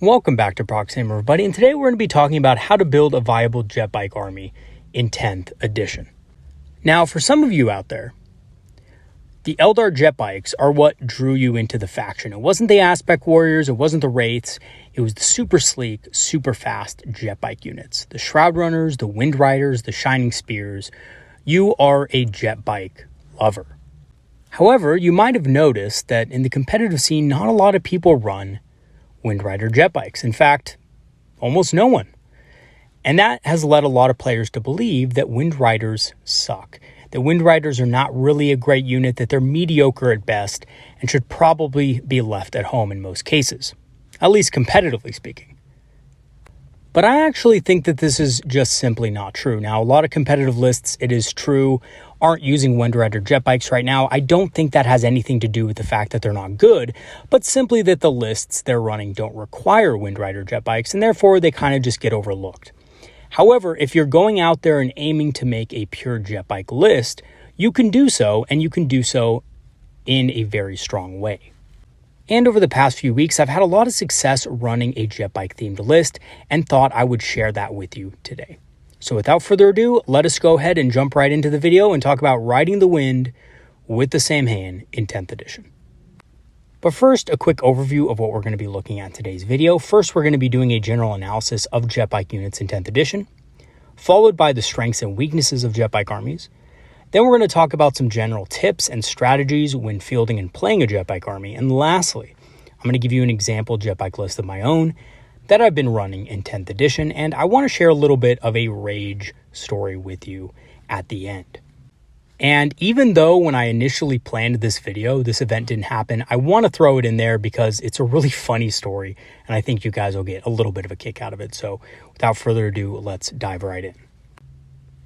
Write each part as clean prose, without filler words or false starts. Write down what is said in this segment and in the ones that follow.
Welcome back to Proxy, everybody, and today we're going to be talking about how to build a viable jet bike army in 10th edition. Now, for some of you out there, the Eldar jet bikes are what drew you into the faction. It wasn't the aspect warriors, it wasn't the wraiths, it was the super sleek, super fast jet bike units. The shroud runners, the wind riders, the shining spears. You are a jet bike lover. However, you might have noticed that in the competitive scene, not a lot of people run Wind Rider jet bikes. In fact, almost no one. And that has led a lot of players to believe that Wind Riders suck. That Wind Riders are not really a great unit, that they're mediocre at best, and should probably be left at home in most cases. At least competitively speaking. But I actually think that this is just simply not true. Now, a lot of competitive lists, it is true, aren't using Wind Rider jet bikes right now. I don't think that has anything to do with the fact that they're not good, but simply that the lists they're running don't require Wind Rider jet bikes, and therefore they kind of just get overlooked. However, if you're going out there and aiming to make a pure jet bike list, you can do so, and you can do so in a very strong way. And over the past few weeks, I've had a lot of success running a jet bike themed list and thought I would share that with you today. So without further ado, let us go ahead and jump right into the video and talk about riding the wind with the Samhain in 10th edition. But first, a quick overview of what we're going to be looking at in today's video. First, we're going to be doing a general analysis of jet bike units in 10th edition, followed by the strengths and weaknesses of jet bike armies. Then we're going to talk about some general tips and strategies when fielding and playing a jet bike army. And lastly, I'm going to give you an example jet bike list of my own that I've been running in 10th edition, and I want to share a little bit of a rage story with you at the end. And even though when I initially planned this video, this event didn't happen, I want to throw it in there because it's a really funny story, and I think you guys will get a little bit of a kick out of it. So without further ado, let's dive right in.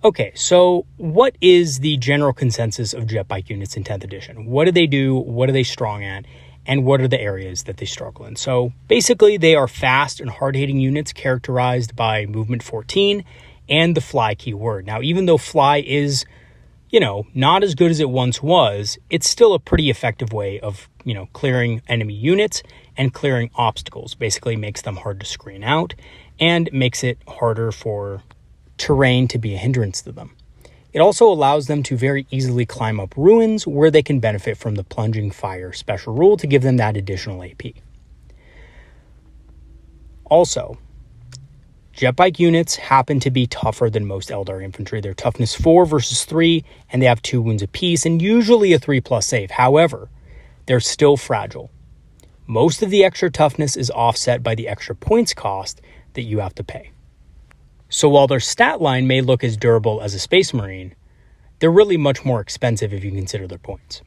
Okay, so what is the general consensus of jet bike units in 10th edition? What do they do? What are they strong at? And what are the areas that they struggle in? So basically, they are fast and hard-hitting units characterized by movement 14 and the fly keyword. Now, even though fly is, not as good as it once was, it's still a pretty effective way of, clearing enemy units and clearing obstacles. Basically makes them hard to screen out and makes it harder for terrain to be a hindrance to them. It also allows them to very easily climb up ruins where they can benefit from the plunging fire special rule to give them that additional AP. Also, jet bike units happen to be tougher than most Eldar infantry. They're toughness 4 versus 3, and they have 2 wounds apiece, and usually a 3+ save. However, they're still fragile. Most of the extra toughness is offset by the extra points cost that you have to pay. So while their stat line may look as durable as a Space Marine, they're really much more expensive if you consider their points.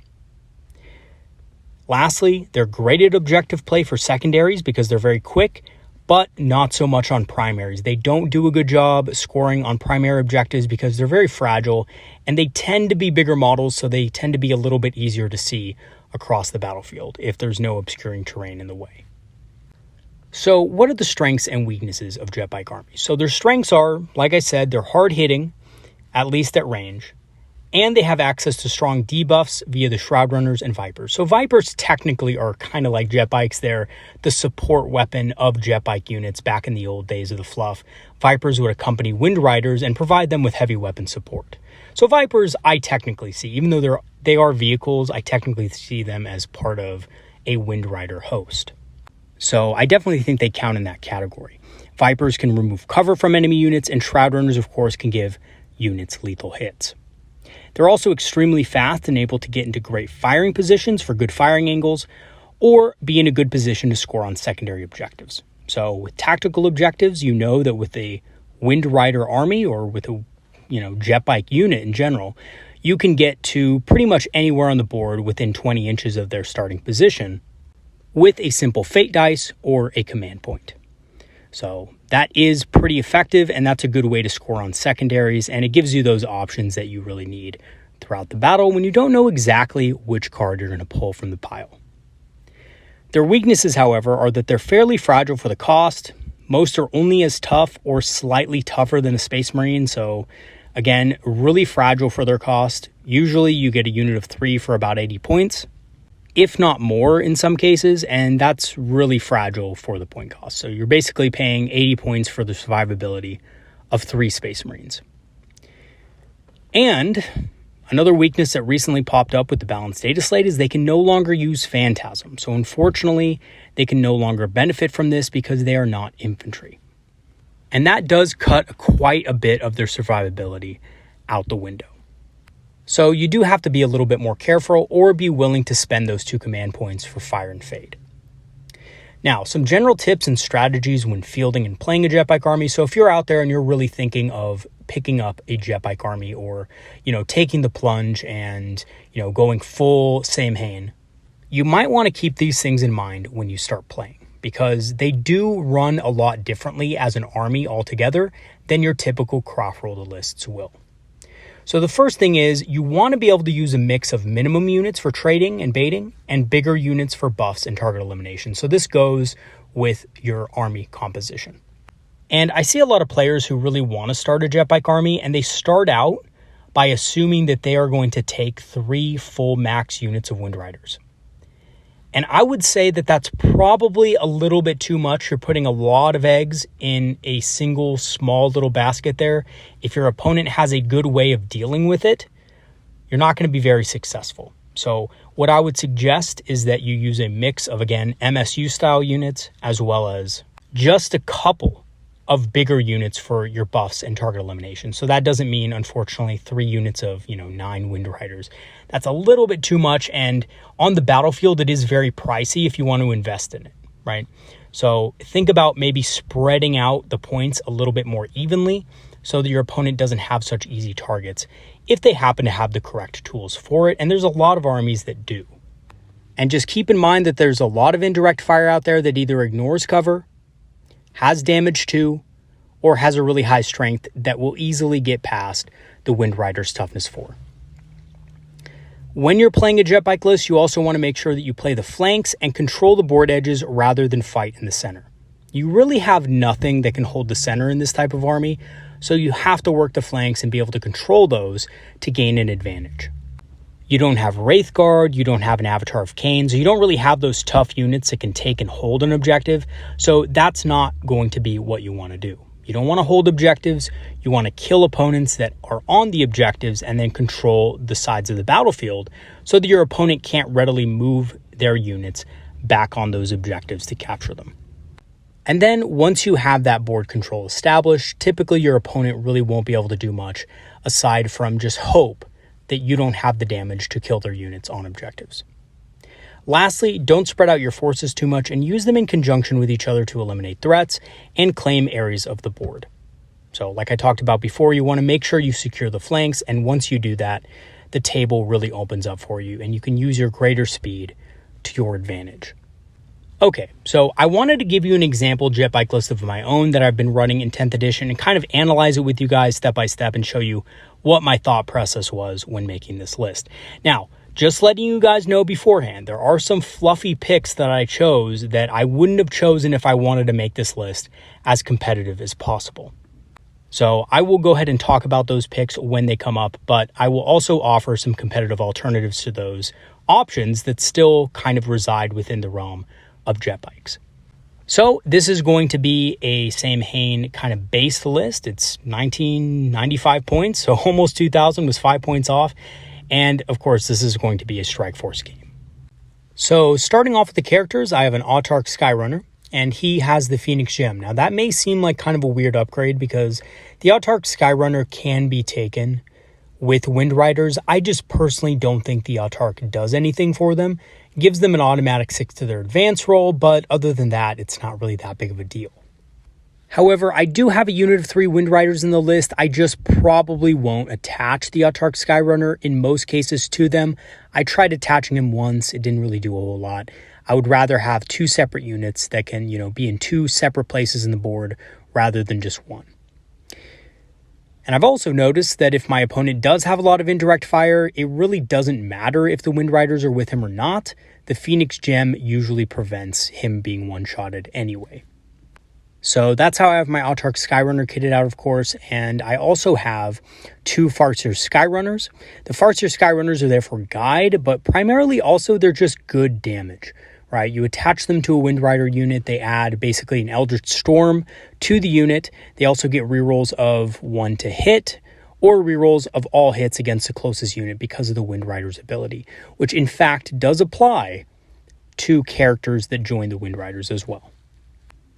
Lastly, they're great at objective play for secondaries because they're very quick, but not so much on primaries. They don't do a good job scoring on primary objectives because they're very fragile, and they tend to be bigger models, so they tend to be a little bit easier to see across the battlefield if there's no obscuring terrain in the way. So what are the strengths and weaknesses of jet bike armies? So their strengths are, like I said, they're hard-hitting, at least at range, and they have access to strong debuffs via the Shroud Runners and Vipers. So Vipers technically are kind of like jet bikes. They're the support weapon of jet bike units back in the old days of the fluff. Vipers would accompany Wind Riders and provide them with heavy weapon support. So Vipers, I technically see, even though they are vehicles, I technically see them as part of a Wind Rider host. So I definitely think they count in that category. Vipers can remove cover from enemy units, and Shroud Runners, of course, can give units lethal hits. They're also extremely fast and able to get into great firing positions for good firing angles, or be in a good position to score on secondary objectives. So with tactical objectives, you know that with a Wind Rider army or with a jet bike unit in general, you can get to pretty much anywhere on the board within 20 inches of their starting position with a simple fate dice or a command point. So that is pretty effective, and that's a good way to score on secondaries, and it gives you those options that you really need throughout the battle when you don't know exactly which card you're going to pull from the pile. Their weaknesses, however, are that they're fairly fragile for the cost. Most are only as tough or slightly tougher than a Space Marine, so again, really fragile for their cost. Usually you get a unit of 3 for about 80 points. if not more in some cases, and that's really fragile for the point cost. So you're basically paying 80 points for the survivability of 3 Space Marines. And another weakness that recently popped up with the balanced data slate is they can no longer use Phantasm. So unfortunately, they can no longer benefit from this because they are not infantry. And that does cut quite a bit of their survivability out the window. So you do have to be a little bit more careful or be willing to spend those 2 command points for Fire and Fade. Now, some general tips and strategies when fielding and playing a jetbike army. So if you're out there and you're really thinking of picking up a jetbike army or, taking the plunge and, going full Samhain, you might want to keep these things in mind when you start playing because they do run a lot differently as an army altogether than your typical cross-rolled lists will. So the first thing is you want to be able to use a mix of minimum units for trading and baiting and bigger units for buffs and target elimination. So this goes with your army composition. And I see a lot of players who really want to start a jetbike army and they start out by assuming that they are going to take 3 full max units of Wind Riders. And I would say that that's probably a little bit too much. You're putting a lot of eggs in a single small little basket there. If your opponent has a good way of dealing with it, you're not going to be very successful. So what I would suggest is that you use a mix of, again, MSU style units, as well as just a couple of bigger units for your buffs and target elimination. So that doesn't mean, unfortunately, 3 units of, 9 Wind Riders. That's a little bit too much. And on the battlefield, it is very pricey if you want to invest in it, right? So think about maybe spreading out the points a little bit more evenly so that your opponent doesn't have such easy targets if they happen to have the correct tools for it. And there's a lot of armies that do. And just keep in mind that there's a lot of indirect fire out there that either ignores cover, has damage to, or has a really high strength that will easily get past the Wind Rider's toughness 4. When you're playing a jetbike list, you also want to make sure that you play the flanks and control the board edges rather than fight in the center. You really have nothing that can hold the center in this type of army, so you have to work the flanks and be able to control those to gain an advantage. You don't have Wraith Guard, you don't have an Avatar of Cain, so you don't really have those tough units that can take and hold an objective, so that's not going to be what you want to do. You don't want to hold objectives, you want to kill opponents that are on the objectives and then control the sides of the battlefield so that your opponent can't readily move their units back on those objectives to capture them. And then once you have that board control established, typically your opponent really won't be able to do much aside from just hope that you don't have the damage to kill their units on objectives. Lastly, don't spread out your forces too much and use them in conjunction with each other to eliminate threats and claim areas of the board. So like I talked about before, you want to make sure you secure the flanks, and once you do that, the table really opens up for you and you can use your greater speed to your advantage. Okay, so I wanted to give you an example jetbike list of my own that I've been running in 10th edition and kind of analyze it with you guys step by step and show you what my thought process was when making this list. Now, just letting you guys know beforehand, there are some fluffy picks that I chose that I wouldn't have chosen if I wanted to make this list as competitive as possible. So I will go ahead and talk about those picks when they come up, but I will also offer some competitive alternatives to those options that still kind of reside within the realm of jetbikes. So this is going to be a Samhain kind of base list. It's 1995 points, so almost 2,000, was 5 points off. And of course, this is going to be a Strike Force game. So starting off with the characters, I have an Autarch Skyrunner, and he has the Phoenix Gem. Now that may seem like kind of a weird upgrade because the Autarch Skyrunner can be taken with Wind Riders. I just personally don't think the Autarch does anything for them. Gives them an automatic 6 to their advance roll, but other than that, it's not really that big of a deal. However, I do have a unit of 3 Wind Riders in the list. I just probably won't attach the Autarch Skyrunner in most cases to them. I tried attaching him once. It didn't really do a whole lot. I would rather have 2 separate units that can, be in 2 separate places in the board rather than just one. And I've also noticed that if my opponent does have a lot of indirect fire, it really doesn't matter if the Wind Riders are with him or not. The Phoenix Gem usually prevents him being one-shotted anyway. So that's how I have my Autarch Skyrunner kitted out, of course, and I also have 2 Farseer Skyrunners. The Farseer Skyrunners are there for guide, but primarily also they're just good damage, right? You attach them to a Windrider unit, they add basically an Eldritch Storm to the unit. They also get rerolls of 1 to hit, or rerolls of all hits against the closest unit because of the Windrider's ability, which in fact does apply to characters that join the Windriders as well.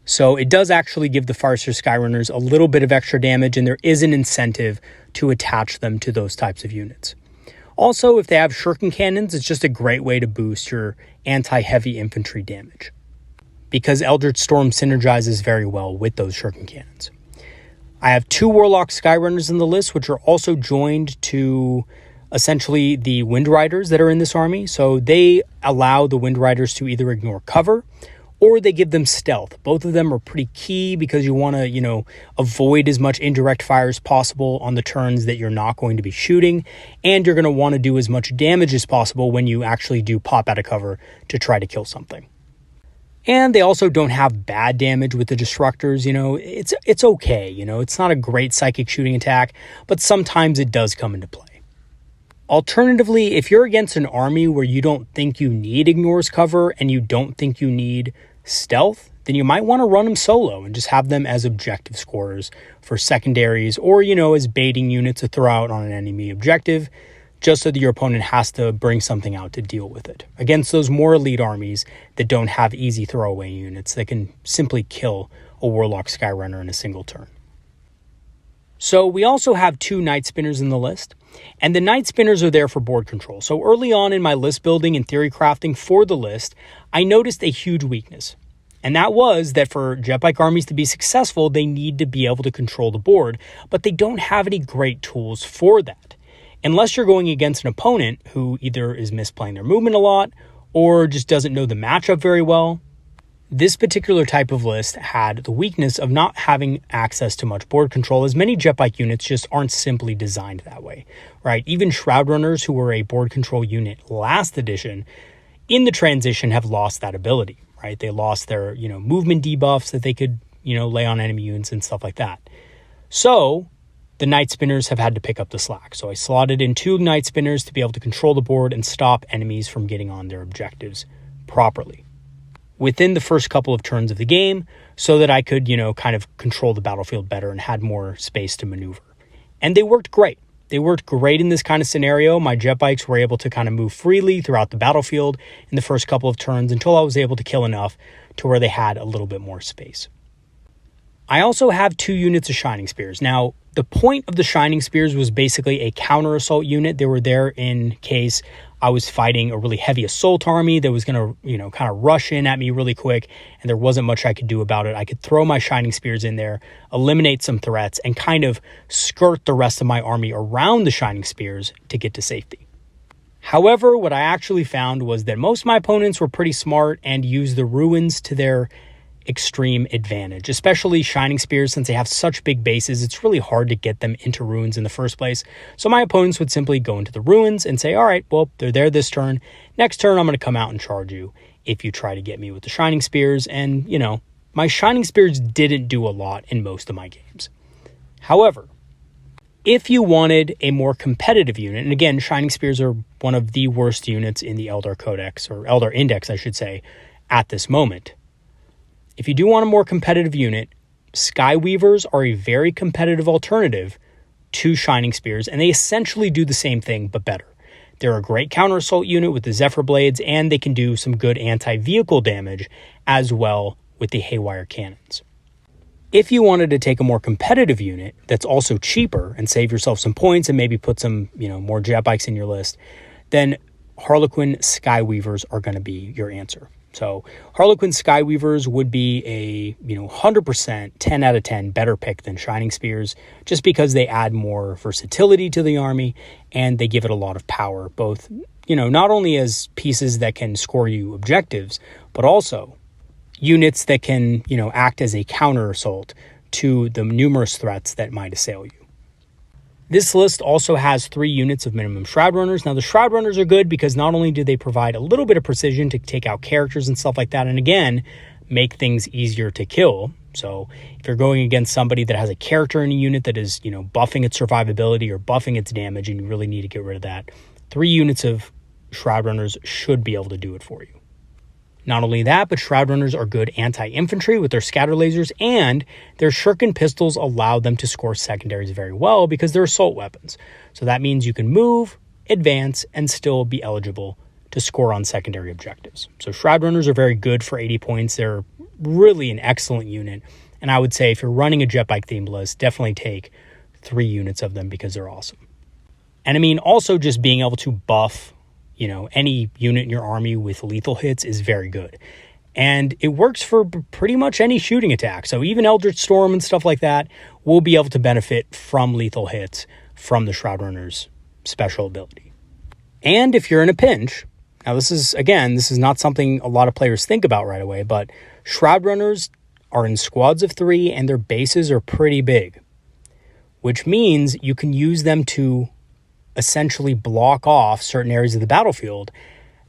So it does actually give the Farseer Skyrunners a little bit of extra damage, and there is an incentive to attach them to those types of units. Also, if they have shuriken cannons, it's just a great way to boost your anti-heavy infantry damage, because Eldritch Storm synergizes very well with those shuriken cannons. I have 2 Warlock Skyrunners in the list, which are also joined to essentially the Windriders that are in this army. So they allow the Windriders to either ignore cover, or they give them stealth. Both of them are pretty key because you want to, avoid as much indirect fire as possible on the turns that you're not going to be shooting. And you're going to want to do as much damage as possible when you actually do pop out of cover to try to kill something. And they also don't have bad damage with the Destructors. It's okay. It's not a great psychic shooting attack, but sometimes it does come into play. Alternatively, if you're against an army where you don't think you need ignores cover and you don't think you need stealth, then you might want to run them solo and just have them as objective scorers for secondaries, or, as baiting units to throw out on an enemy objective, just so that your opponent has to bring something out to deal with it. Against those more elite armies that don't have easy throwaway units that can simply kill a Warlock Skyrunner in a single turn. So we also have 2 Night Spinners in the list, and the Night Spinners are there for board control. So early on in my list building and theory crafting for the list, I noticed a huge weakness. And that was that for Jetbike armies to be successful, they need to be able to control the board, but they don't have any great tools for that. Unless you're going against an opponent who either is misplaying their movement a lot or just doesn't know the matchup very well. This particular type of list had the weakness of not having access to much board control, as many Jetbike units just aren't simply designed that way, right? Even Shroud Runners, who were a board control unit last edition, in the transition have lost that ability, right? They lost their, movement debuffs that they could, lay on enemy units and stuff like that. So the Night Spinners have had to pick up the slack. So I slotted in 2 Night Spinners to be able to control the board and stop enemies from getting on their objectives properly within the first couple of turns of the game, so that I could, kind of control the battlefield better and had more space to maneuver. And they worked great. They worked great in this kind of scenario. My Jetbikes were able to kind of move freely throughout the battlefield in the first couple of turns until I was able to kill enough to where they had a little bit more space. I also have 2 units of Shining Spears. Now, the point of the Shining Spears was basically a counter assault unit. They were there in case I was fighting a really heavy assault army that was going to, kind of rush in at me really quick, and there wasn't much I could do about it. I could throw my Shining Spears in there, eliminate some threats, and kind of skirt the rest of my army around the Shining Spears to get to safety. However, what I actually found was that most of my opponents were pretty smart and used the ruins to their extreme advantage, especially Shining Spears. Since they have such big bases, it's really hard to get them into ruins in the first place. So my opponents would simply go into the ruins and say, all right, well, they're there this turn. Next turn, I'm going to come out and charge you if you try to get me with the Shining Spears. And, my Shining Spears didn't do a lot in most of my games. However, if you wanted a more competitive unit, and again, Shining Spears are one of the worst units in the Eldar Codex, or Eldar Index, I should say, at this moment. If you do want a more competitive unit, Skyweavers are a very competitive alternative to Shining Spears, and they essentially do the same thing, but better. They're a great counter-assault unit with the Zephyr Blades, and they can do some good anti-vehicle damage as well with the Haywire Cannons. If you wanted to take a more competitive unit that's also cheaper and save yourself some points and maybe put some, more Jetbikes in your list, then Harlequin Skyweavers are going to be your answer. So Harlequin Skyweavers would be a 100% 10 out of 10 better pick than Shining Spears, just because they add more versatility to the army and they give it a lot of power, both not only as pieces that can score you objectives, but also units that can act as a counter assault to the numerous threats that might assail you. This list also has 3 units of minimum Shroud Runners. Now, the Shroud Runners are good because not only do they provide a little bit of precision to take out characters and stuff like that, and again, make things easier to kill, So if you're going against somebody that has a character in a unit that is, buffing its survivability or buffing its damage, and you really need to get rid of that, 3 units of Shroud Runners should be able to do it for you. Not only that, but Shroud Runners are good anti-infantry with their scatter lasers, and their shuriken pistols allow them to score secondaries very well because they're assault weapons. So that means you can move, advance, and still be eligible to score on secondary objectives. So Shroud Runners are very good for 80 points. They're really an excellent unit. And I would say if you're running a Jetbike themed list, definitely take 3 units of them because they're awesome. And I mean, also just being able to buff any unit in your army with lethal hits is very good. And it works for pretty much any shooting attack. So even Eldritch Storm and stuff like that will be able to benefit from lethal hits from the Shroud Runner's special ability. And if you're in a pinch, now this is not something a lot of players think about right away, but Shroud Runners are in squads of 3 and their bases are pretty big, which means you can use them to essentially block off certain areas of the battlefield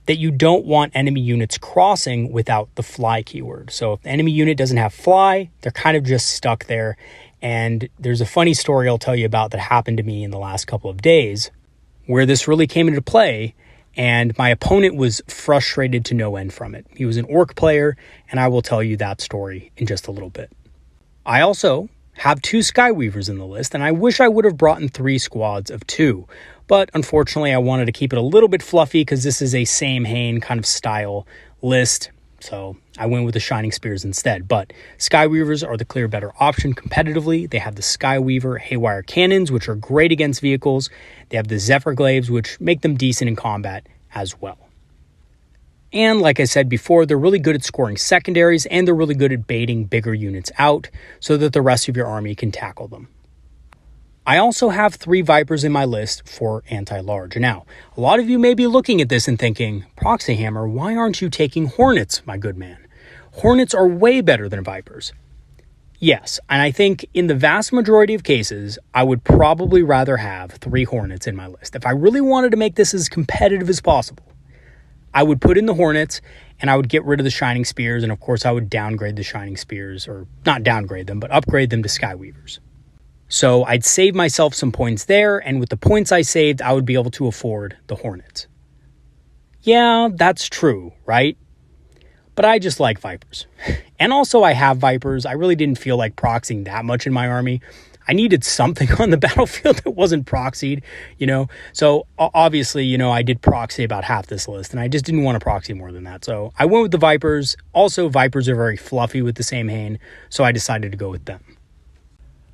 that you don't want enemy units crossing without the fly keyword. So if the enemy unit doesn't have fly, they're kind of just stuck there. And there's a funny story I'll tell you about that happened to me in the last couple of days where this really came into play, and my opponent was frustrated to no end from it. He was an orc player, and I will tell you that story in just a little bit. I also have 2 Skyweavers in the list, and I wish I would have brought in 3 squads of 2. But unfortunately, I wanted to keep it a little bit fluffy because this is a Samhain kind of style list. So I went with the Shining Spears instead. But Skyweavers are the clear better option competitively. They have the Skyweaver Haywire Cannons, which are great against vehicles. They have the Zephyr Glaives, which make them decent in combat as well. And like I said before, they're really good at scoring secondaries, and they're really good at baiting bigger units out so that the rest of your army can tackle them. I also have 3 Vipers in my list for anti-large. Now, a lot of you may be looking at this and thinking, Proxy Hammer, why aren't you taking Hornets, my good man? Hornets are way better than Vipers. Yes, and I think in the vast majority of cases, I would probably rather have 3 Hornets in my list. If I really wanted to make this as competitive as possible, I would put in the Hornets, and I would get rid of the Shining Spears, and of course I would downgrade the Shining Spears, or not downgrade them, but upgrade them to Skyweavers. So I'd save myself some points there, and with the points I saved, I would be able to afford the Hornets. Yeah, that's true, right? But I just like Vipers. And also I have Vipers. I really didn't feel like proxying that much in my army. I needed something on the battlefield that wasn't proxied, So obviously, I did proxy about half this list, and I just didn't want to proxy more than that. So I went with the Vipers. Also, Vipers are very fluffy with the Samhain, so I decided to go with them.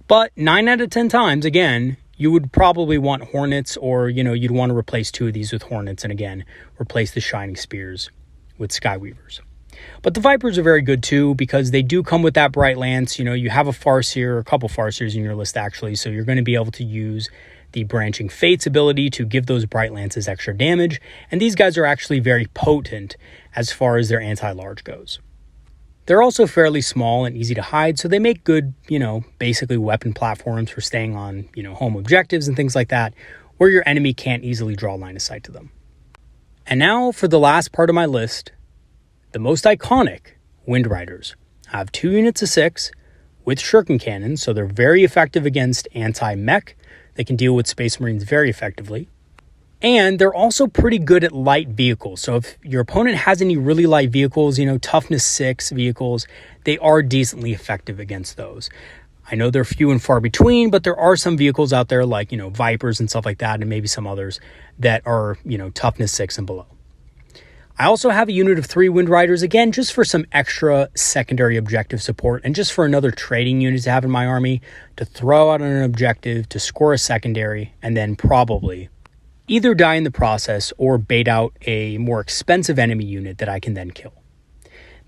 But 9 out of 10 times, again, you would probably want Hornets, or, you'd want to replace 2 of these with Hornets, and again, replace the Shining Spears with Skyweavers. But the Vipers are very good too, because they do come with that Bright Lance. You have a Farseer, a couple Farseers in your list actually, so you're going to be able to use the Branching Fates ability to give those Bright Lances extra damage, and these guys are actually very potent as far as their anti-large goes. They're also fairly small and easy to hide, so they make good, basically weapon platforms for staying on, home objectives and things like that, where your enemy can't easily draw line of sight to them. And now for the last part of my list, the most iconic Wind Riders. I have 2 units of 6 with Shuriken Cannons, so they're very effective against anti-mech. They can deal with Space Marines very effectively. And they're also pretty good at light vehicles. So if your opponent has any really light vehicles, toughness 6 vehicles, they are decently effective against those. I know they're few and far between, but there are some vehicles out there like, Vipers and stuff like that, and maybe some others that are, toughness 6 and below. I also have a unit of 3 Wind Riders, again, just for some extra secondary objective support and just for another trading unit to have in my army to throw out on an objective, to score a secondary, and then probably either die in the process or bait out a more expensive enemy unit that I can then kill.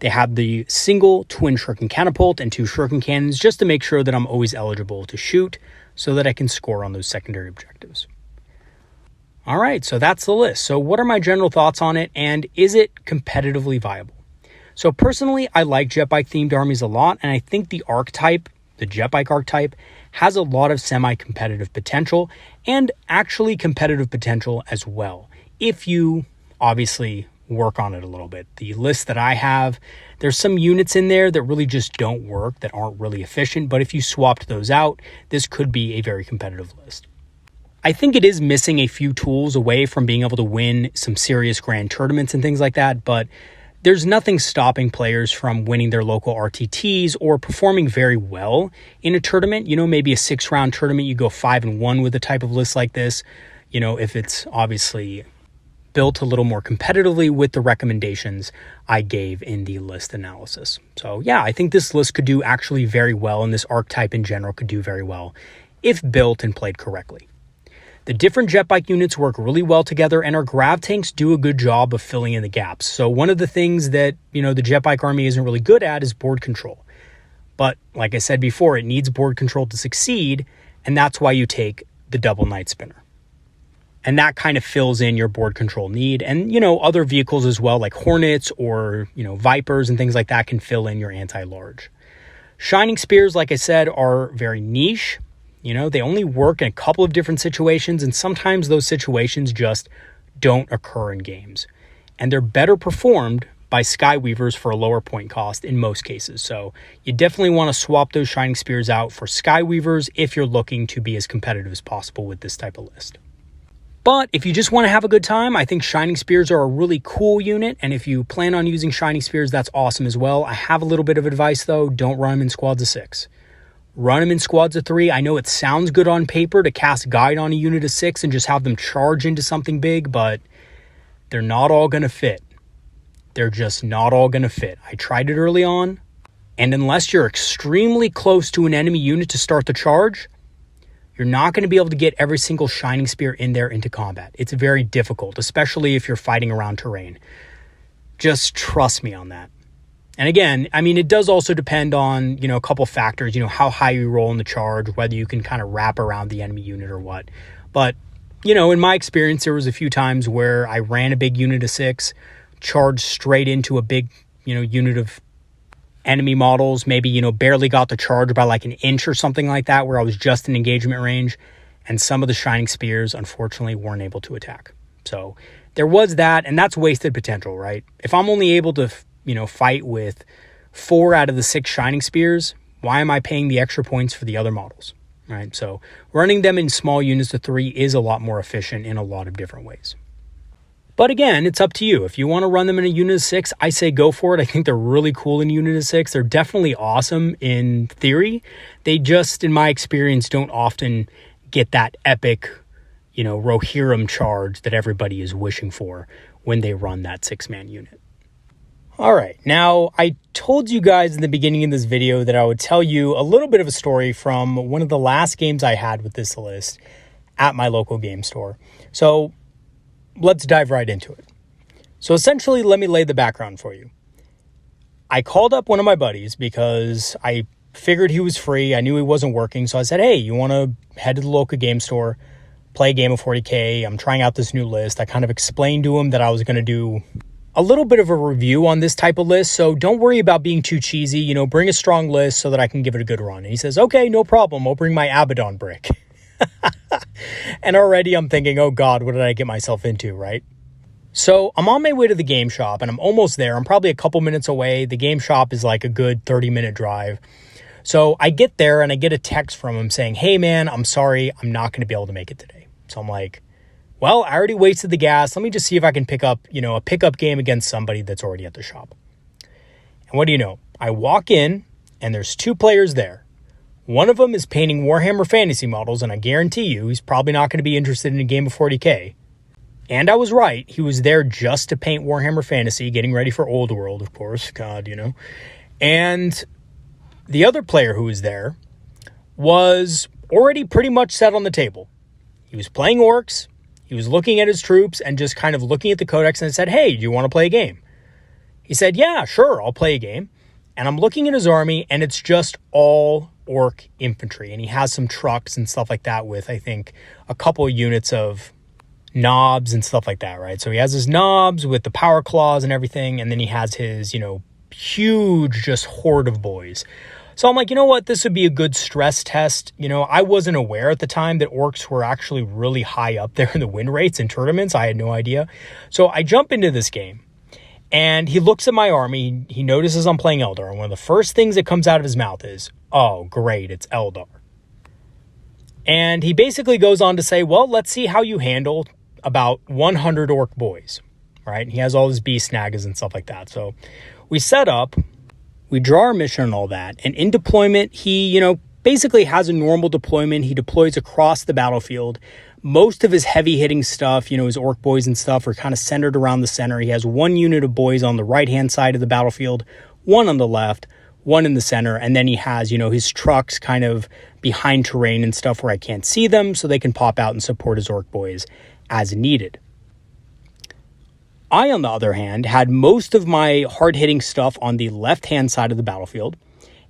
They have the single twin Shuriken Catapult and 2 Shuriken Cannons just to make sure that I'm always eligible to shoot so that I can score on those secondary objectives. All right, so that's the list. So what are my general thoughts on it, and is it competitively viable? So personally, I like Jetbike themed armies a lot, and I think the archetype, the Jetbike archetype, has a lot of semi-competitive potential and actually competitive potential as well, if you obviously work on it a little bit. The list that I have, there's some units in there that really just don't work, that aren't really efficient, but if you swapped those out, this could be a very competitive list. I think it is missing a few tools away from being able to win some serious grand tournaments and things like that, but there's nothing stopping players from winning their local RTTs or performing very well in a tournament. You know, maybe a 6-round tournament, you go 5-1 with a type of list like this. You know, if it's obviously built a little more competitively with the recommendations I gave in the list analysis. So yeah, I think this list could do actually very well, and this archetype in general could do very well if built and played correctly. The different jetbike units work really well together, and our grav tanks do a good job of filling in the gaps. So one of the things that, you know, the jetbike army isn't really good at is board control. But like I said before, it needs board control to succeed, and that's why you take the double night spinner. And that kind of fills in your board control need. And, you know, other vehicles as well, like Hornets or, you know, Vipers and things like that can fill in your anti-large. Shining Spears, like I said, are very niche. You know, they only work in a couple of different situations, and sometimes those situations just don't occur in games. And they're better performed by Skyweavers for a lower point cost in most cases. So you definitely want to swap those Shining Spears out for Skyweavers if you're looking to be as competitive as possible with this type of list. But if you just want to have a good time, I think Shining Spears are a really cool unit. And if you plan on using Shining Spears, that's awesome as well. I have a little bit of advice though. Don't run them in squads of 6. Run them in squads of 3. I know it sounds good on paper to cast Guide on a unit of 6 and just have them charge into something big, but they're not all going to fit. They're just not all going to fit. I tried it early on, and unless you're extremely close to an enemy unit to start the charge, you're not going to be able to get every single Shining Spear in there into combat. It's very difficult, especially if you're fighting around terrain. Just trust me on that. And again, I mean, it does also depend on, you know, a couple factors, you know, how high you roll in the charge, whether you can kind of wrap around the enemy unit or what. But, you know, in my experience, there was a few times where I ran a big unit of 6, charged straight into a big, you know, unit of enemy models, maybe, you know, barely got the charge by like an inch or something like that, where I was just in engagement range, and some of the Shining Spears, unfortunately, weren't able to attack. So there was that, and that's wasted potential, right? If I'm only able to, you know, fight with 4 out of the 6 Shining Spears, why am I paying the extra points for the other models, right? So running them in small units of 3 is a lot more efficient in a lot of different ways. But again, it's up to you. If you want to run them in a unit of 6, I say go for it. I think they're really cool in unit of 6. They're definitely awesome in theory. They just, in my experience, don't often get that epic, you know, Rohirrim charge that everybody is wishing for when they run that 6-man unit. All right, now I told you guys in the beginning of this video that I would tell you a little bit of a story from one of the last games I had with this list at my local game store. So let's dive right into it. So essentially, let me lay the background for you. I called up one of my buddies because I figured he was free. I knew he wasn't working. So I said, hey, you want to head to the local game store, play a game of 40K? I'm trying out this new list. I kind of explained to him that I was going to do a little bit of a review on this type of list, so don't worry about being too cheesy. You know, bring a strong list so that I can give it a good run. And he says, okay, no problem. I'll bring my Abaddon brick. And already I'm thinking, oh God, what did I get myself into, right? So I'm on my way to the game shop, and I'm almost there. I'm probably a couple minutes away. The game shop is like a good 30-minute drive. So I get there, and I get a text from him saying, hey, man, I'm sorry. I'm not going to be able to make it today. So I'm like, well, I already wasted the gas. Let me just see if I can pick up, you know, a pickup game against somebody that's already at the shop. And what do you know? I walk in, and there's 2 players there. One of them is painting Warhammer Fantasy models, and I guarantee you he's probably not going to be interested in a game of 40K. And I was right. He was there just to paint Warhammer Fantasy, getting ready for Old World, of course. God, you know. And the other player who was there was already pretty much set on the table. He was playing orcs. He was looking at his troops and just kind of looking at the codex, and said, hey, do you want to play a game? He said, yeah, sure, I'll play a game. And I'm looking at his army, and it's just all orc infantry. And he has some trucks and stuff like that with, I think, a couple of units of knobs and stuff like that, right? So he has his knobs with the power claws and everything, and then he has his, you know, huge just horde of boys. So I'm like, you know what? This would be a good stress test. You know, I wasn't aware at the time that orcs were actually really high up there in the win rates in tournaments. I had no idea. So I jump into this game, And he looks at my army. He notices I'm playing Eldar. And one of the first things that comes out of his mouth is, "Oh, great, it's Eldar." And he basically goes on to say, well, let's see how you handle about 100 orc boys, right? And he has all his beast snaggers and stuff like that. So we set up, we draw our mission and all that. And in deployment, he, basically has a normal deployment. He deploys across the battlefield. Most of his heavy hitting stuff, his orc boys and stuff are kind of centered around the center. He has one unit of boys on the right-hand side of the battlefield, one on the left, one in the center, and then he has, his trucks kind of behind terrain and stuff where I can't see them, so they can pop out and support his orc boys as needed. I, on the other hand, had most of my hard-hitting stuff on the left-hand side of the battlefield,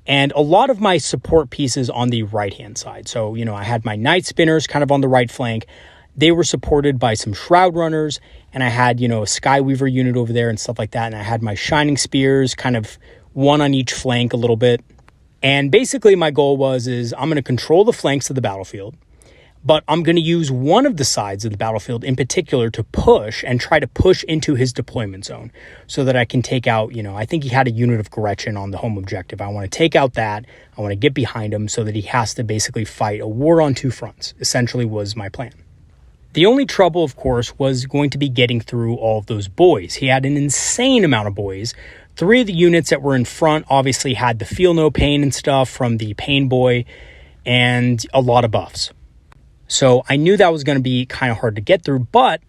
and a lot of my support pieces on the right-hand side. So, I had my Night Spinners kind of on the right flank. They were supported by some Shroud Runners, and I had, a Skyweaver unit over there and stuff like that, and I had my Shining Spears kind of one on each flank a little bit. And basically my goal is I'm going to control the flanks of the battlefield, but I'm going to use one of the sides of the battlefield in particular to push and try to push into his deployment zone so that I can take out, I think he had a unit of Gretchen on the home objective. I want to take out that. I want to get behind him so that he has to basically fight a war on two fronts, essentially was my plan. The only trouble, of course, was going to be getting through all of those boys. He had an insane amount of boys. 3 of the units that were in front obviously had the Feel No Pain and stuff from the Pain Boy and a lot of buffs. So I knew that was going to be kind of hard to get through, but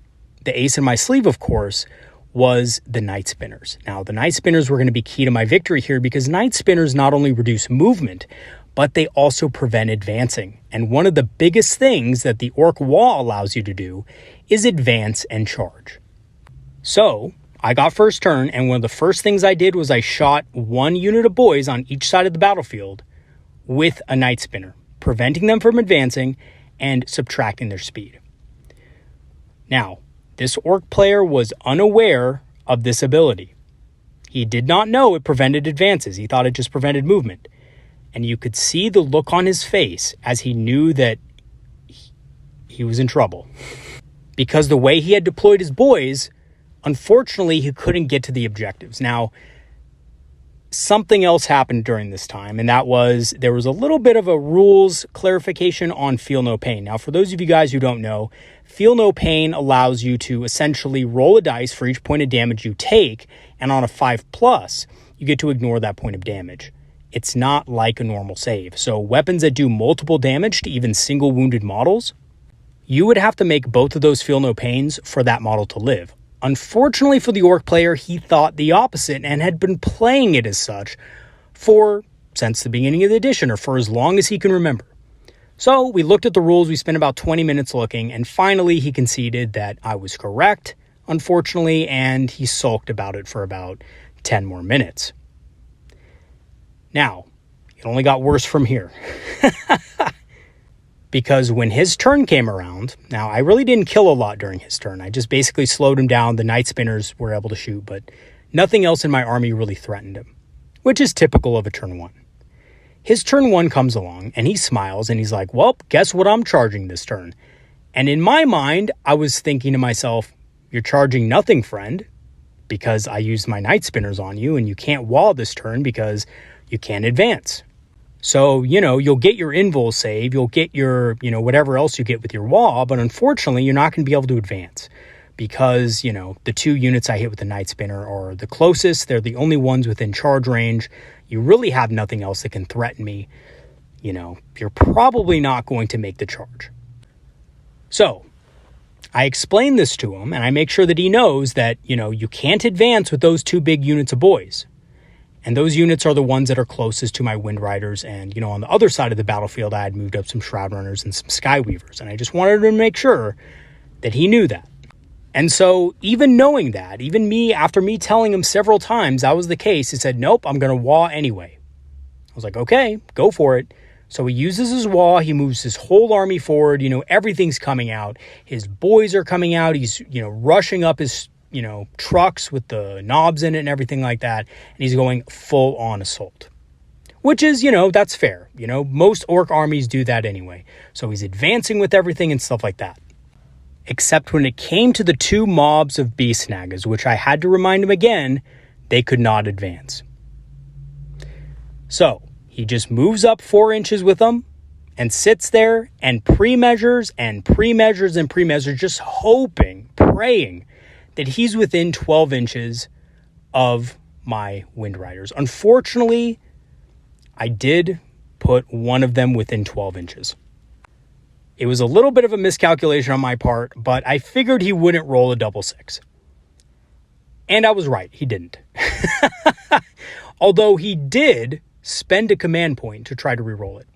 the ace in my sleeve, of course, was the Night Spinners. Now, the Night Spinners were going to be key to my victory here because Night Spinners not only reduce movement, but they also prevent advancing. And one of the biggest things that the Orc Wall allows you to do is advance and charge. So I got first turn, and one of the first things I did was I shot one unit of boys on each side of the battlefield with a Night Spinner, preventing them from advancing and subtracting their speed. Now, this Orc player was unaware of this ability. He did not know it prevented advances. He thought it just prevented movement. And you could see the look on his face as he knew that he was in trouble. Because the way he had deployed his boys, unfortunately, he couldn't get to the objectives. Now, something else happened during this time, and that was there was a little bit of a rules clarification on Feel No Pain. Now, for those of you guys who don't know, Feel No Pain allows you to essentially roll a dice for each point of damage you take, and on a 5+, you get to ignore that point of damage. It's not like a normal save. So weapons that do multiple damage to even single wounded models, you would have to make both of those Feel No Pains for that model to live. Unfortunately for the Orc player, he thought the opposite and had been playing it as such since the beginning of the edition, or for as long as he can remember. So we looked at the rules, we spent about 20 minutes looking, and finally he conceded that I was correct, unfortunately, and he sulked about it for about 10 more minutes. Now, it only got worse from here. Because when his turn came around, now I really didn't kill a lot during his turn. I just basically slowed him down. The Night Spinners were able to shoot, but nothing else in my army really threatened him, which is typical of a turn 1. His turn 1 comes along, and he smiles, and he's like, well, guess what I'm charging this turn? And in my mind, I was thinking to myself, you're charging nothing, friend, because I used my Night Spinners on you, and you can't wall this turn because you can't advance. So, you'll get your invul save, you'll get your, whatever else you get with your wall, but unfortunately, you're not going to be able to advance because, the 2 units I hit with the Night Spinner are the closest. They're the only ones within charge range. You really have nothing else that can threaten me. You're probably not going to make the charge. So I explain this to him, and I make sure that he knows that, you can't advance with those 2 big units of boys. And those units are the ones that are closest to my Wind Riders. And, on the other side of the battlefield, I had moved up some Shroud Runners and some Skyweavers. And I just wanted to make sure that he knew that. And so even knowing that, even me, after me telling him several times that was the case, he said, nope, I'm going to wall anyway. I was like, okay, go for it. So he uses his wall. He moves his whole army forward. Everything's coming out. His boys are coming out. He's, rushing up his trucks with the knobs in it and everything like that. And he's going full on assault, which is, that's fair. Most Orc armies do that anyway. So he's advancing with everything and stuff like that. except when it came to the 2 mobs of beast snaggers, which I had to remind him again, they could not advance. So he just moves up 4 inches with them and sits there and pre-measures and pre-measures and pre-measures, just hoping, praying that he's within 12 inches of my Wind Riders. Unfortunately, I did put one of them within 12 inches. It was a little bit of a miscalculation on my part, but I figured he wouldn't roll a double 6. And I was right, he didn't. Although he did spend a command point to try to reroll it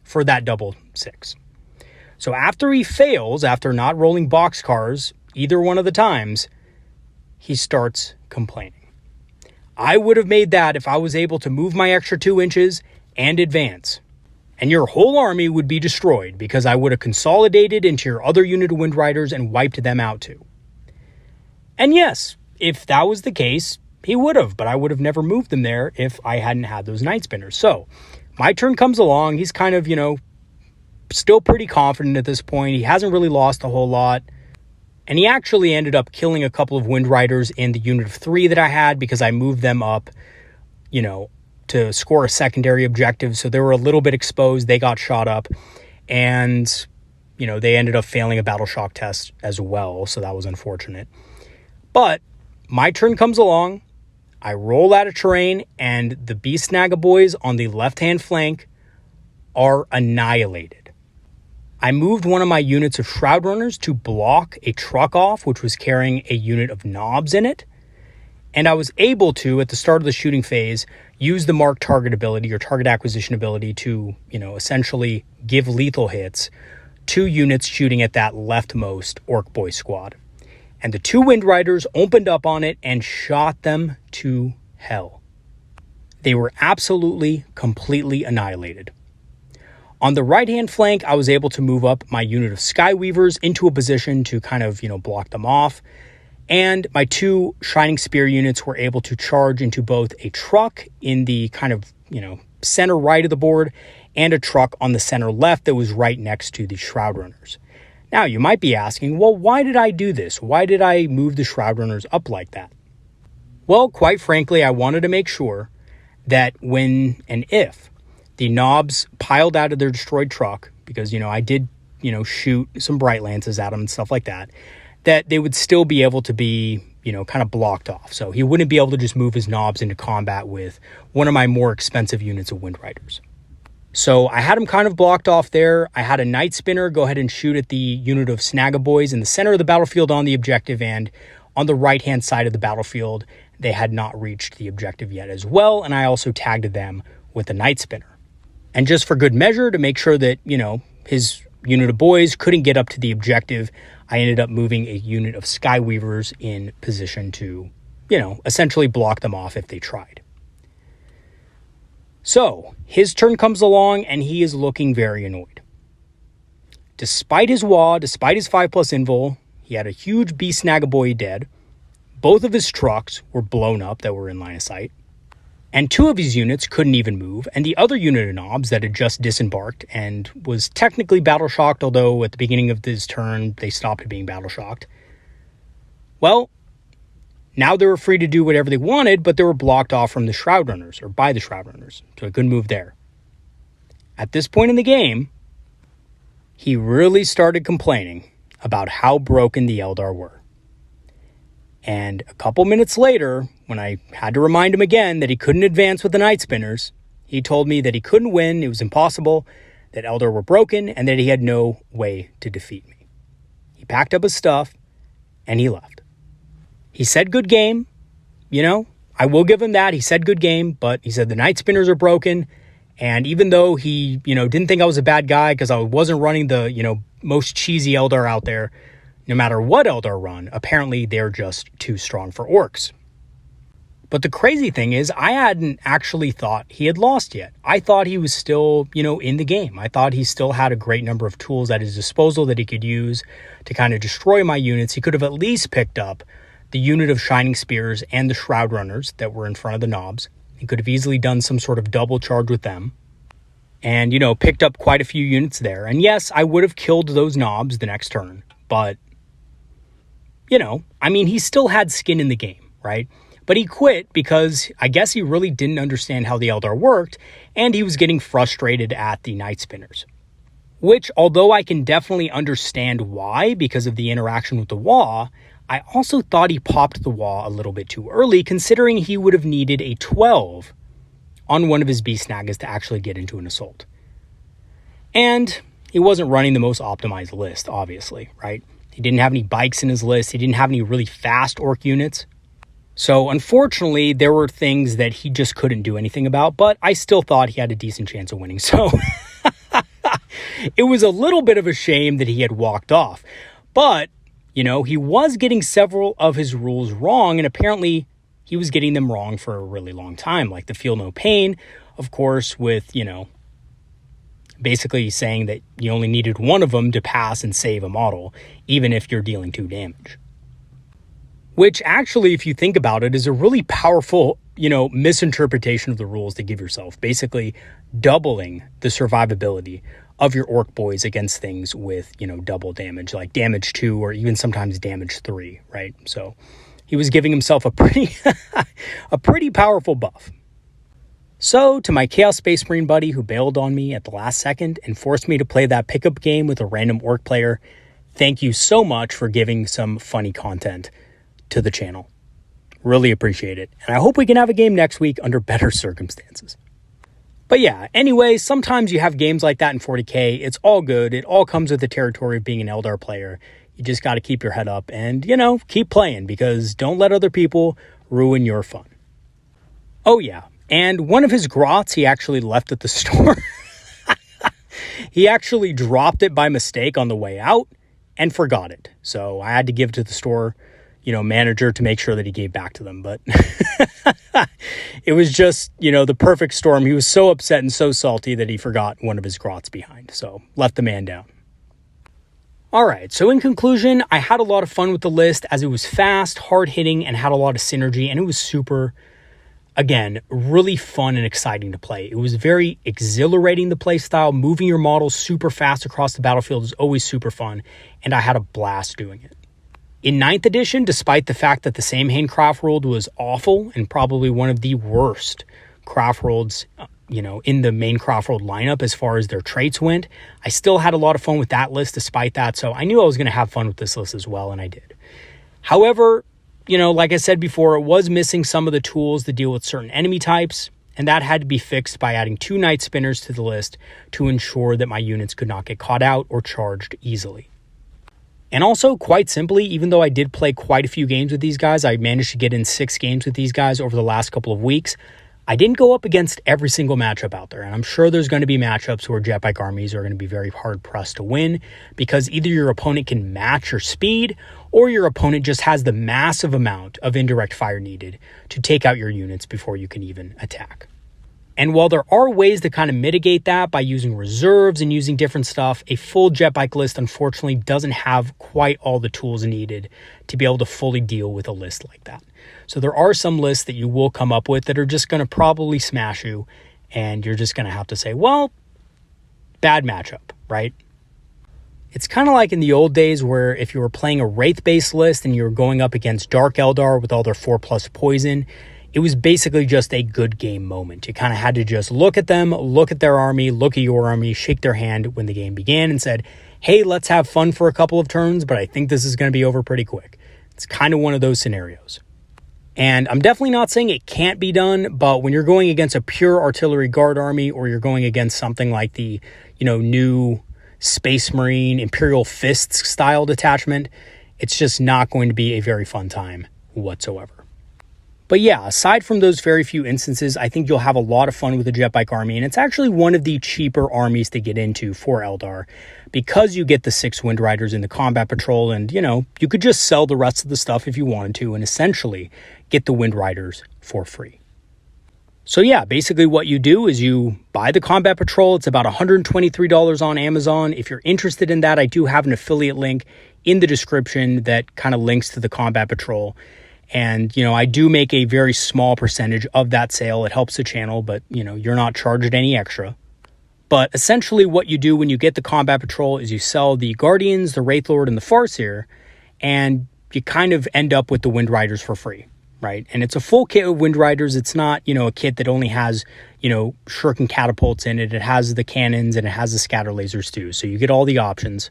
for that double 6. So after he fails, after not rolling boxcars either one of the times, he starts complaining. I would have made that if I was able to move my extra 2 inches and advance. And your whole army would be destroyed because I would have consolidated into your other unit of Wind Riders and wiped them out too. And yes, if that was the case, he would have, but I would have never moved them there if I hadn't had those Night Spinners. So my turn comes along. He's kind of, still pretty confident at this point. He hasn't really lost a whole lot. And he actually ended up killing a couple of Wind Riders in the unit of 3 that I had because I moved them up, to score a secondary objective. So they were a little bit exposed. They got shot up. And, they ended up failing a battle shock test as well. So that was unfortunate. But my turn comes along. I roll out of terrain, and the Beast Snagga boys on the left-hand flank are annihilated. I moved one of my units of Shroud Runners to block a truck off, which was carrying a unit of knobs in it. And I was able to, at the start of the shooting phase, use the mark target ability or target acquisition ability to, essentially give lethal hits to units shooting at that leftmost Orc Boy squad. And the 2 Wind Riders opened up on it and shot them to hell. They were absolutely, completely annihilated. On the right-hand flank, I was able to move up my unit of Skyweavers into a position to kind of, block them off. And my 2 Shining Spear units were able to charge into both a truck in the kind of, center right of the board and a truck on the center left that was right next to the Shroud Runners. Now, you might be asking, well, why did I do this? Why did I move the Shroud Runners up like that? Well, quite frankly, I wanted to make sure that when and if the knobs piled out of their destroyed truck, because, I did, shoot some Bright Lances at them and stuff like that, that they would still be able to be, kind of blocked off. So he wouldn't be able to just move his knobs into combat with one of my more expensive units of Wind Riders. So I had him kind of blocked off there. I had a Night Spinner go ahead and shoot at the unit of Snagga boys in the center of the battlefield on the objective, and on the right-hand side of the battlefield, they had not reached the objective yet as well, and I also tagged them with a Night Spinner. And just for good measure, to make sure that, his unit of boys couldn't get up to the objective, I ended up moving a unit of Skyweavers in position to, essentially block them off if they tried. So, his turn comes along, and he is looking very annoyed. Despite his WA, despite his 5+ invul, he had a huge Beast Snagga boy dead. Both of his trucks were blown up that were in line of sight. And 2 of his units couldn't even move, and the other unit of knobs that had just disembarked and was technically battle shocked, although at the beginning of this turn, they stopped being battle shocked. Well, now they were free to do whatever they wanted, but they were blocked off from the Shroud Runners, or by the Shroud Runners, so a good move there. At this point in the game, he really started complaining about how broken the Eldar were. And a couple minutes later, when I had to remind him again that he couldn't advance with the Night Spinners, he told me that he couldn't win, it was impossible, that Eldar were broken, and that he had no way to defeat me. He packed up his stuff, and he left. He said good game, I will give him that, he said good game, but he said the Night Spinners are broken, and even though he, didn't think I was a bad guy because I wasn't running the, most cheesy Eldar out there, no matter what Eldar run, apparently they're just too strong for orcs. But the crazy thing is, I hadn't actually thought he had lost yet. I thought he was still, in the game. I thought he still had a great number of tools at his disposal that he could use to kind of destroy my units. He could have at least picked up the unit of Shining Spears and the Shroud Runners that were in front of the knobs. He could have easily done some sort of double charge with them and, picked up quite a few units there. And yes, I would have killed those knobs the next turn, but he still had skin in the game, right? But he quit because I guess he really didn't understand how the Eldar worked, and he was getting frustrated at the Night Spinners. Which, although I can definitely understand why, because of the interaction with the Waaagh, I also thought he popped the Waaagh a little bit too early, considering he would have needed a 12 on one of his Beast Nagas to actually get into an assault. And he wasn't running the most optimized list, obviously, right? He didn't have any bikes in his list. He didn't have any really fast orc units. So unfortunately, there were things that he just couldn't do anything about, but I still thought he had a decent chance of winning. So it was a little bit of a shame that he had walked off. But, he was getting several of his rules wrong, and apparently he was getting them wrong for a really long time, like the Feel No Pain, of course, with, basically saying that you only needed one of them to pass and save a model, even if you're dealing 2 damage. Which actually, if you think about it, is a really powerful, misinterpretation of the rules to give yourself. Basically, doubling the survivability of your orc boys against things with, double damage, like damage 2 or even sometimes damage 3, right? So he was giving himself a pretty powerful buff. So to my Chaos Space Marine buddy who bailed on me at the last second and forced me to play that pickup game with a random orc player, thank you so much for giving some funny content to the channel. Really appreciate it. And I hope we can have a game next week under better circumstances. But yeah, anyway, sometimes you have games like that in 40K. It's all good. It all comes with the territory of being an Eldar player. You just got to keep your head up and, keep playing, because don't let other people ruin your fun. Oh yeah, and one of his grots he actually left at the store. He actually dropped it by mistake on the way out and forgot it. So I had to give it to the store manager to make sure that he gave back to them. But it was just, the perfect storm. He was so upset and so salty that he forgot one of his grots behind. So left the man down. All right. So in conclusion, I had a lot of fun with the list as it was fast, hard hitting, and had a lot of synergy. And it was super, again, really fun and exciting to play. It was very exhilarating, the play style. Moving your models super fast across the battlefield is always super fun. And I had a blast doing it. In 9th edition, despite the fact that the Samhain craft world was awful and probably one of the worst craft worlds, in the main craft world lineup as far as their traits went, I still had a lot of fun with that list despite that. So I knew I was going to have fun with this list as well, and I did. However, like I said before, it was missing some of the tools to deal with certain enemy types, and that had to be fixed by adding 2 Night Spinners to the list to ensure that my units could not get caught out or charged easily. And also, quite simply, even though I did play quite a few games with these guys, I managed to get in 6 games with these guys over the last couple of weeks, I didn't go up against every single matchup out there. And I'm sure there's going to be matchups where jetbike armies are going to be very hard-pressed to win, because either your opponent can match your speed, or your opponent just has the massive amount of indirect fire needed to take out your units before you can even attack. And while there are ways to kind of mitigate that by using reserves and using different stuff, a full jetbike list unfortunately doesn't have quite all the tools needed to be able to fully deal with a list like that. So there are some lists that you will come up with that are just going to probably smash you, and you're just going to have to say, well, bad matchup, right? It's kind of like in the old days where if you were playing a Wraith-based list and you were going up against Dark Eldar with all their 4+ poison, it was basically just a good game moment. You kind of had to just look at them, look at their army, look at your army, shake their hand when the game began and said, hey, let's have fun for a couple of turns, but I think this is going to be over pretty quick. It's kind of one of those scenarios. And I'm definitely not saying it can't be done, but when you're going against a pure artillery guard army, or you're going against something like the, new Space Marine Imperial Fists style detachment, it's just not going to be a very fun time whatsoever. But yeah, aside from those very few instances, I think you'll have a lot of fun with the jetbike army, and it's actually one of the cheaper armies to get into for Eldar, because you get the 6 Wind Riders in the combat patrol, and you could just sell the rest of the stuff if you wanted to, and essentially get the Wind Riders for free. So yeah, basically what you do is you buy the combat patrol. It's about $123 on Amazon. If you're interested in that, I do have an affiliate link in the description that kind of links to the combat patrol. And, I do make a very small percentage of that sale. It helps the channel, but, you're not charged any extra. But essentially what you do when you get the combat patrol is you sell the Guardians, the Wraith Lord, and the Farseer, and you kind of end up with the Wind Riders for free, right? And it's a full kit of Wind Riders. It's not, a kit that only has, shuriken catapults in it. It has the cannons and it has the scatter lasers too. So you get all the options,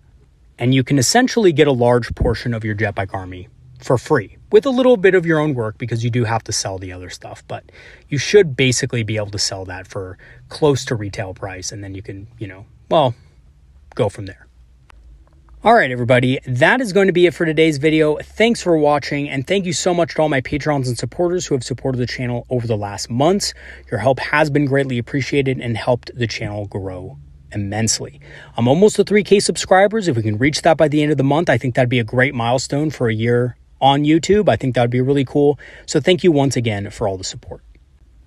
and you can essentially get a large portion of your jetbike army for free with a little bit of your own work, because you do have to sell the other stuff, but you should basically be able to sell that for close to retail price. And then you can, go from there. All right, everybody, that is going to be it for today's video. Thanks for watching, and thank you so much to all my patrons and supporters who have supported the channel over the last months. Your help has been greatly appreciated and helped the channel grow immensely. I'm almost to 3K subscribers. If we can reach that by the end of the month, I think that'd be a great milestone for a year on YouTube. I think that'd be really cool. So thank you once again for all the support.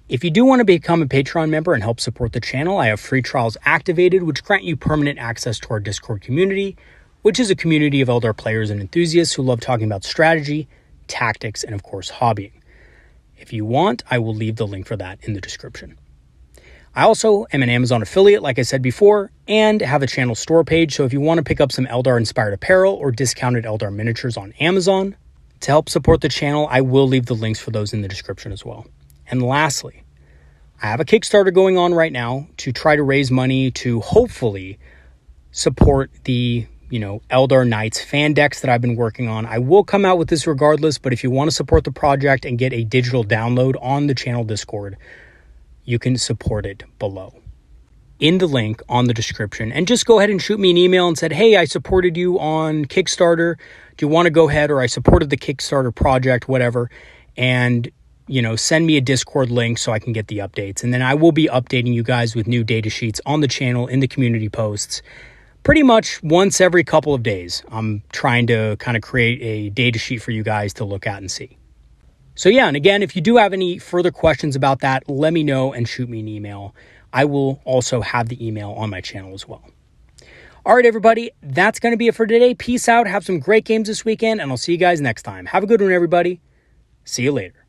If you do want to become a Patreon member and help support the channel, I have free trials activated, which grant you permanent access to our Discord community, which is a community of Eldar players and enthusiasts who love talking about strategy, tactics, and of course, hobbying. If you want, I will leave the link for that in the description. I also am an Amazon affiliate, like I said before, and have a channel store page. So if you want to pick up some Eldar-inspired apparel or discounted Eldar miniatures on Amazon, to help support the channel, I will leave the links for those in the description as well. And lastly, I have a Kickstarter going on right now to try to raise money to hopefully support the Eldar Knights fan decks that I've been working on. I will come out with this regardless, but if you want to support the project and get a digital download on the channel Discord, you can support it below in the link on the description. And just go ahead and shoot me an email and said, hey, I supported you on Kickstarter. Do you want to go ahead? Or I supported the Kickstarter project, whatever. And, send me a Discord link so I can get the updates. And then I will be updating you guys with new data sheets on the channel, in the community posts, pretty much once every couple of days. I'm trying to kind of create a data sheet for you guys to look at and see. So yeah, and again, if you do have any further questions about that, let me know and shoot me an email. I will also have the email on my channel as well. All right, everybody, that's going to be it for today. Peace out. Have some great games this weekend, and I'll see you guys next time. Have a good one, everybody. See you later.